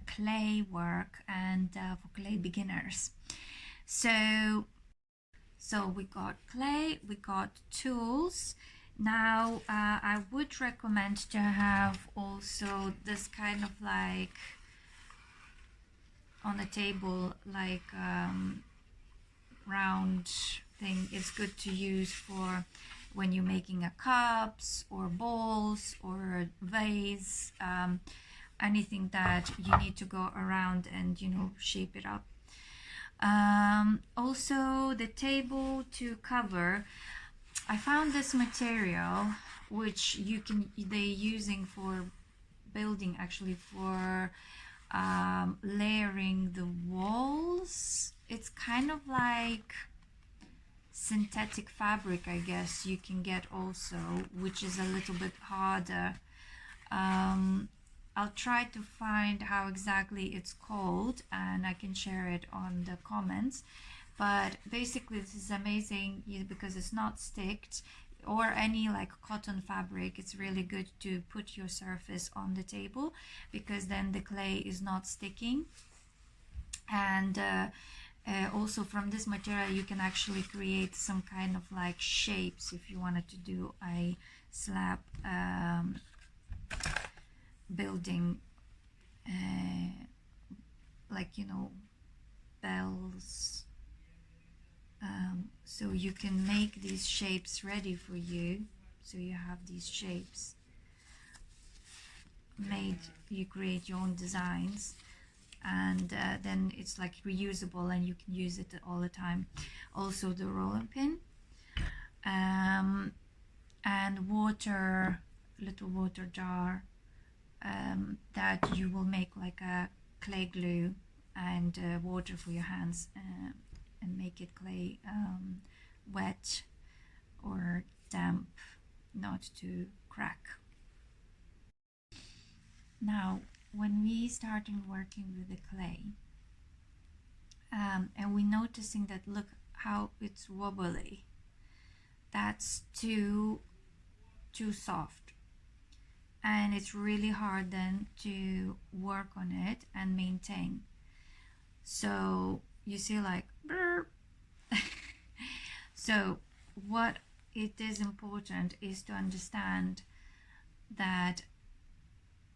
clay work and for clay beginners. So we got clay, we got tools. Now I would recommend to have also this kind of like on the table, like round thing. It's good to use for when you're making a cups or bowls or vase, anything that you need to go around and shape it up. Also the table to cover, I found this material which they're using for building, actually, for layering the walls. It's kind of like synthetic fabric, I guess you can get also, which is a little bit harder. I'll try to find how exactly it's called and I can share it on the comments. But basically this is amazing because it's not sticked, or any like cotton fabric. It's really good to put your surface on the table because then the clay is not sticking. And also from this material you can actually create some kind of like shapes if you wanted to do a slab building, like bells. So you can make these shapes ready for you. So you have these shapes made, you create your own designs, and then it's like reusable and you can use it all the time. Also the rolling pin, and little water jar that you will make like a clay glue, and water for your hands, and make it clay wet or damp, not to crack. Now when we started working with the clay, and we're noticing that, look how it's wobbly, that's too soft, and it's really hard then to work on it and maintain. So you see, like so what it is important is to understand that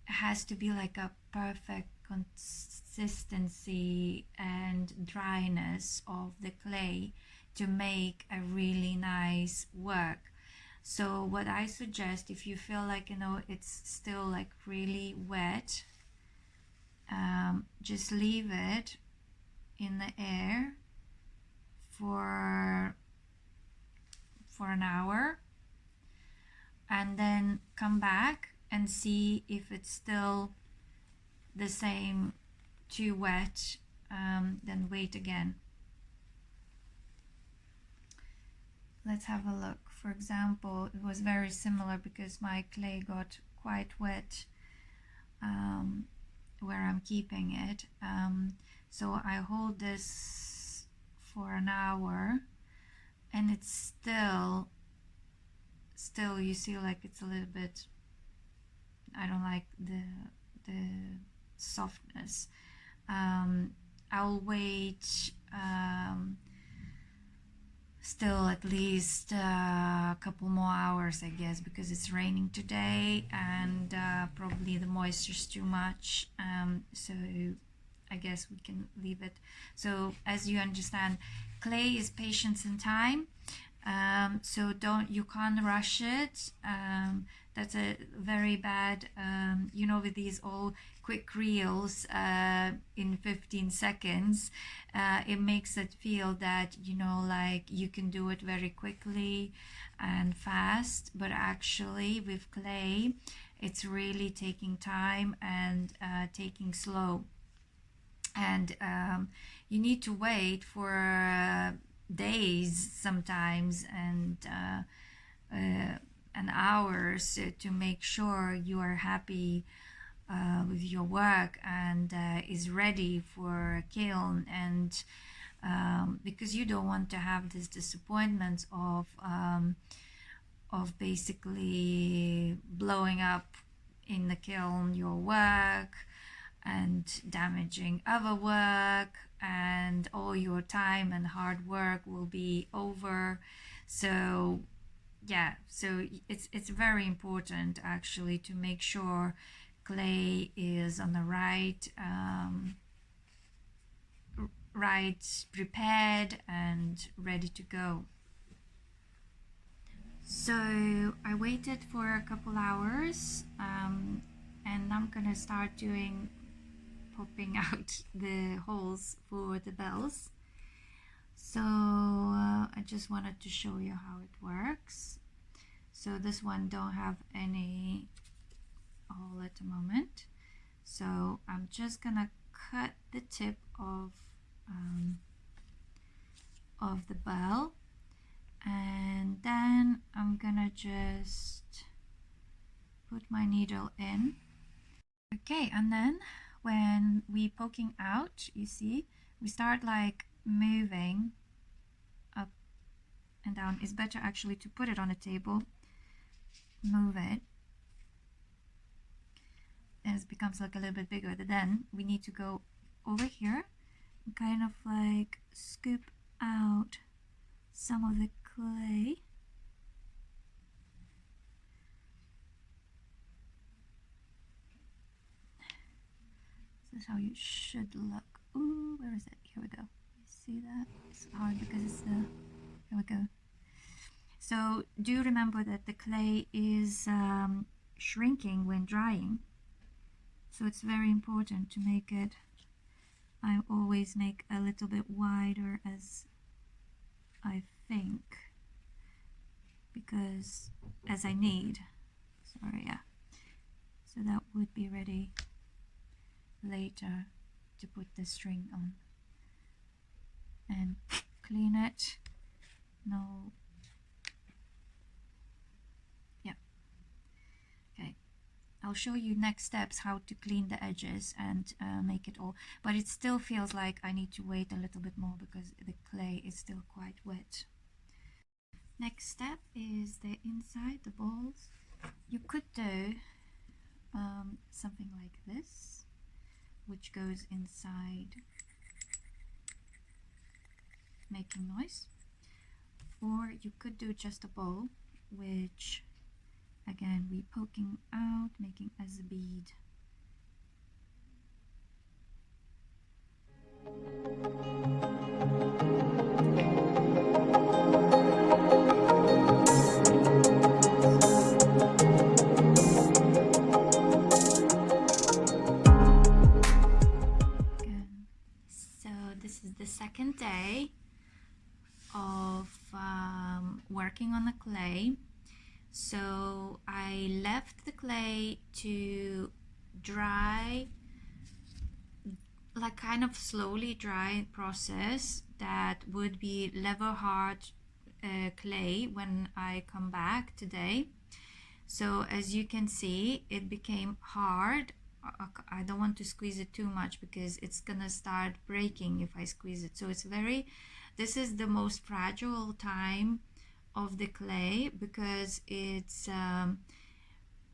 it has to be like a perfect consistency and dryness of the clay to make a really nice work. So what I suggest, if you feel like it's still like really wet, just leave it in the air for an hour, and then come back and see if it's still the same, too wet, then wait again. Let's have a look. For example, it was very similar because my clay got quite wet where I'm keeping it. So I hold this for an hour and it's still you see, like it's a little bit, I don't like the softness. I'll wait still at least a couple more hours, I guess, because it's raining today and probably the moisture's too much, so I guess we can leave it. So as you understand, clay is patience and time. So you can't rush it. That's a very bad, with these all quick reels in 15 seconds, it makes it feel that, like you can do it very quickly and fast, but actually with clay, it's really taking time and taking slow. And you need to wait for days sometimes, and hours to make sure you are happy with your work and is ready for a kiln. And because you don't want to have this disappointment of basically blowing up in the kiln your work, and damaging other work, and all your time and hard work will be over. So yeah, so it's very important actually to make sure clay is on the right prepared and ready to go. So I waited for a couple hours, and I'm gonna start popping out the holes for the bells. So I just wanted to show you how it works. So this one don't have any hole at the moment. So I'm just gonna cut the tip of the bell, and then I'm gonna just put my needle in. Okay, and then when we poking out, you see, we start like moving up and down. It's better actually to put it on a table, move it, and it becomes like a little bit bigger. Then we need to go over here and kind of like scoop out some of the clay. This is how you should look. Ooh, where is it? Here we go. You see that? It's hard because it's the... Here we go. So do remember that the clay is shrinking when drying. So it's very important to make it... I always make a little bit wider as I think, because as I need. Sorry, yeah. So that would be ready later to put the string on and clean it. No, yeah, okay, I'll show you next steps how to clean the edges and make it all, but it still feels like I need to wait a little bit more because the clay is still quite wet. Next step is the inside, the balls. You could do something like this, which goes inside making noise, or you could do just a ball, which again we poking out, making as a bead. This is the second day of working on the clay. So I left the clay to dry, like kind of slowly dry process that would be leather hard clay when I come back today. So as you can see, it became hard. I don't want to squeeze it too much because it's gonna start breaking if I squeeze it. So this is the most fragile time of the clay because it's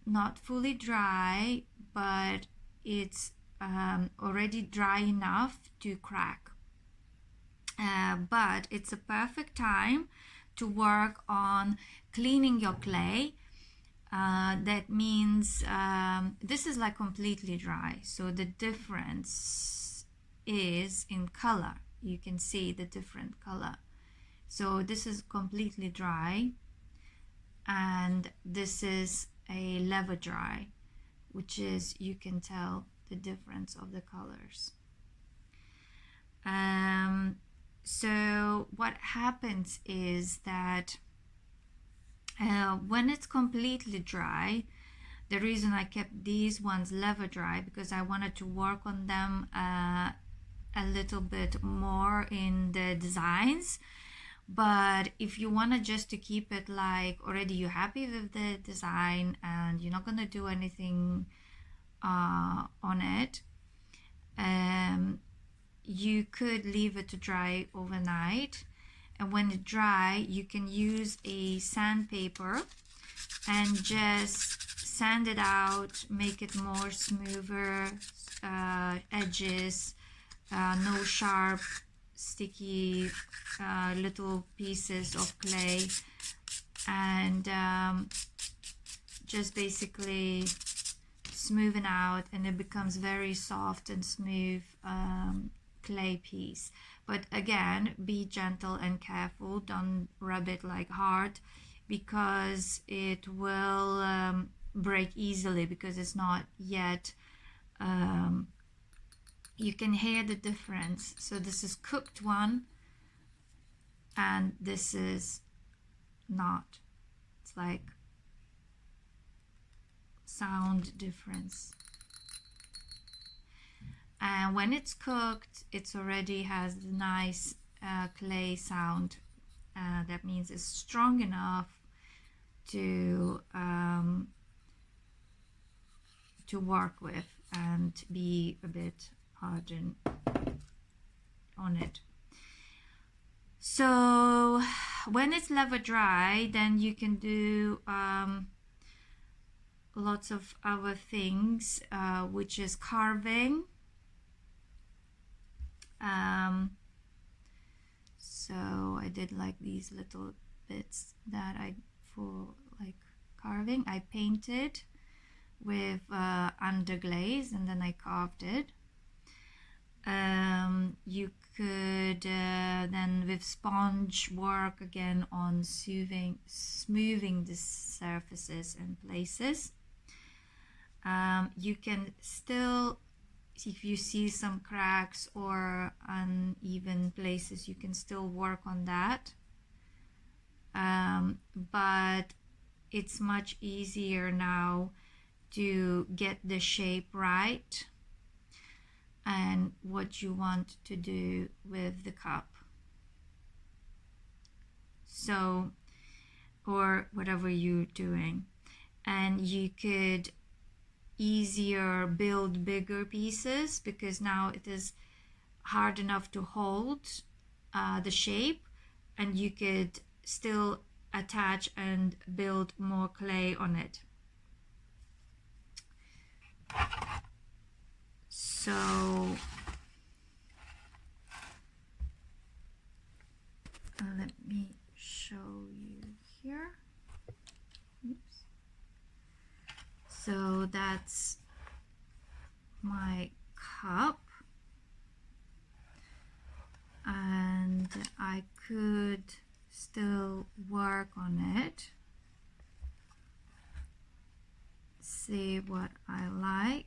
not fully dry, but it's already dry enough to crack. But it's a perfect time to work on cleaning your clay. That means this is like completely dry, so the difference is in color. You can see the different color. So this is completely dry, and this is a leather dry, which is, you can tell the difference of the colors. So what happens is that when it's completely dry, the reason I kept these ones leather dry because I wanted to work on them a little bit more in the designs. But if you want to just to keep it like already you're happy with the design and you're not going to do anything on it, you could leave it to dry overnight. And when it dry, you can use a sandpaper and just sand it out, make it more smoother, edges, no sharp, sticky little pieces of clay, and just basically smoothen out, and it becomes very soft and smooth clay piece. But again, be gentle and careful, don't rub it like hard, because it will break easily, because it's not yet you can hear the difference. So this is cooked one and this is not. It's like sound difference. And when it's cooked, it's already has the nice clay sound. That means it's strong enough to work with and be a bit hardened on it. So when it's level dry, then you can do lots of other things, which is carving. So I did like these little bits that for like carving. I painted with underglaze and then I carved it. You could then with sponge work again on smoothing the surfaces and places. You can still, if you see some cracks or uneven places, you can still work on that, but it's much easier now to get the shape right and what you want to do with the cup. So, or whatever you're doing, and you could easier build bigger pieces, because now it is hard enough to hold the shape, and you could still attach and build more clay on it. So let me show you here. Oops. So that's my cup, and I could still work on it, see what I like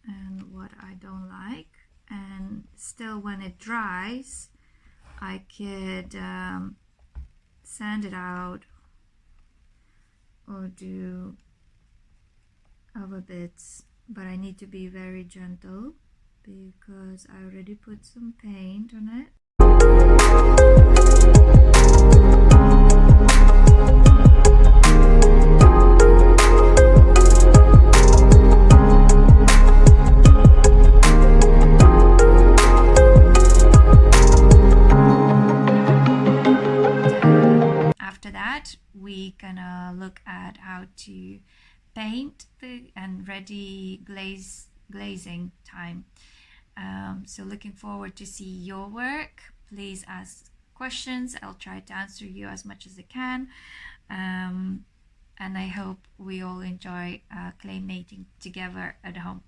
and what I don't like, and still when it dries I could sand it out or do other bits, but I need to be very gentle because I already put some paint on it. After that, we gonna look at how to paint and ready glazing time. So looking forward to see your work. Please ask questions. I'll try to answer you as much as I can. And I hope we all enjoy clay making together at home.